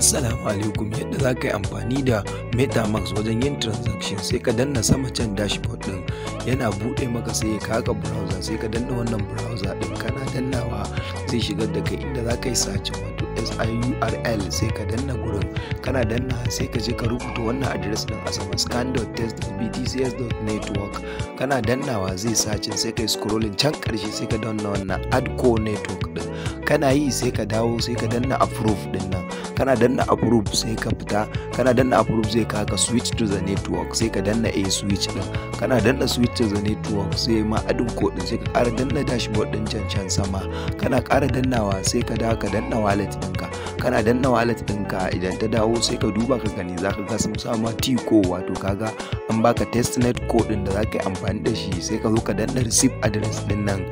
Assalamu alaikum. Yadda za ka yi amfani da Metamask wajen yin transaction, sai ka danna sama can dashboard din yana buɗe maka, sai ka haka browser, sai ka danna wannan browser din, kana dannawa zai shigar da kai inda za ka yi search wato SIURL, sai ka danna gurin, kana danna sai ka je ka rubuta wannan address din a sama scan.test.btcs.network, kana dannawa zai search, sai ka yi scrolling can karshe sai ka danna wannan add core network din, kana yi sai ka dawo sai ka danna approve din nan, kana danna approve sai ka fita, kana danna approve zai ka switch to the network, sai ka danna a switch din, kana danna switch to the network sai ma adin code din, sai ka ƙara danna dashboard din can sama, kana ƙara dannawa sai ka dawo ka danna wallet ɗinka, kana danna wallet ɗinka idan ta dawo sai ka duba ka gani zaka ga sun sama T-ko, wato kaga an baka TestNet code din da zaka yi amfani da shi, sai ka zo ka danna receive address din nan,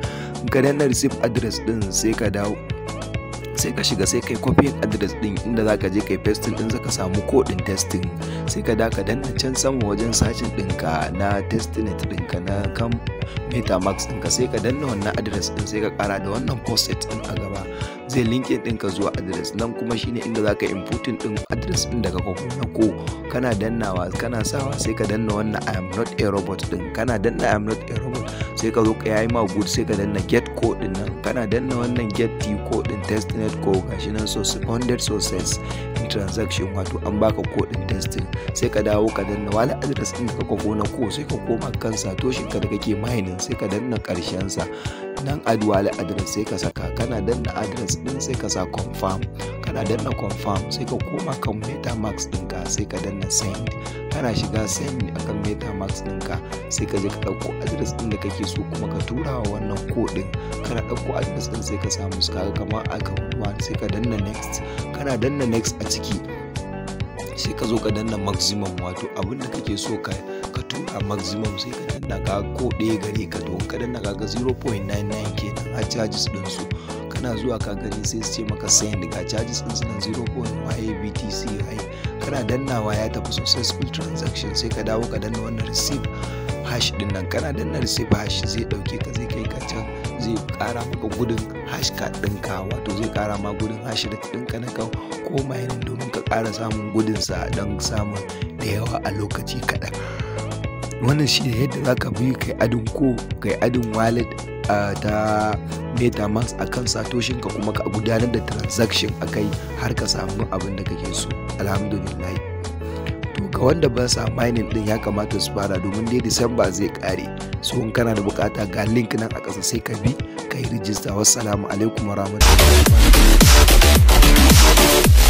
in ka danna receive address din sai ka dawo sai ka shiga sai kai copy address din inda zaka je kai pasting din zaka samu code din testing, sai ka da ka danna can sama wajen searching ɗinka na TestNet ɗinka na kan Metamask ɗinka, sai ka danna wannan address din, sai ka kara da wannan post-it din a gaba, zai linkin ɗinka zuwa address nan, kuma shine inda zaka inputin din address din daga ko kana dannawa kana sawa, sai ka danna wannan I am not a robot din, kana danna I am not a robot sai ka zo ka yayi ma good, sai ka danna get code din nan, kana danna wannan get T code din TestNet ko gashi nan, so 100 success in transaction, wato an baka code din testing, sai ka dawo ka danna wallet address din da ka kwafo na ko, sai ka koma kan satoshin ka da kake mining, sai ka danna karshen sa nan add wallet address, sai ka saka, kana danna address din sai ka sa confirm, kana danna confirm sai ka koma kan Metamask ɗinka, sai ka danna send, kana shiga send akan Metamask ɗinka sai ka je ka ɗauko address ɗin da kake so kuma ka tura wa wannan code ɗin, kana ɗauko address ɗin sai ka samu su kaga kamar account 1, sai ka danna next, kana danna next a ciki sai ka zo ka danna maximum, wato abin da kake so ka tura maximum, sai ka danna ka ko ɗaya gare ka, to ka danna kaga 0.99 kenan a charges din su, kana zuwa ka gani sai su ce maka send ga charges din su nan 0.1 BTC, kana dannawa ya tafi successful transaction, sai ka dawo ka danna wannan receive hash din nan, kana danna receive hash zai dauke ka zai kai ka can, zai kara maka gudun hash card ɗinka, wato zai kara ma gudun hash rate ɗinka na kan ko mining domin ka kara samun gudun sa don samun da yawa a lokaci kaɗan. Wannan shi ne yadda za ka bi kai adin ko kai adin wallet ta Metamask a kan satoshinka, kuma ka gudanar da transaction a kai har ka samu abin da kake so. Alhamdulillah. To ga wanda ba sa mining din ya kamata su fara, domin dai December zai kare, so in kana da bukata ga link nan a ƙasa sai ka bi ka yi rijista. Wassalamu alaikum warahmatullahi wabarakatuh.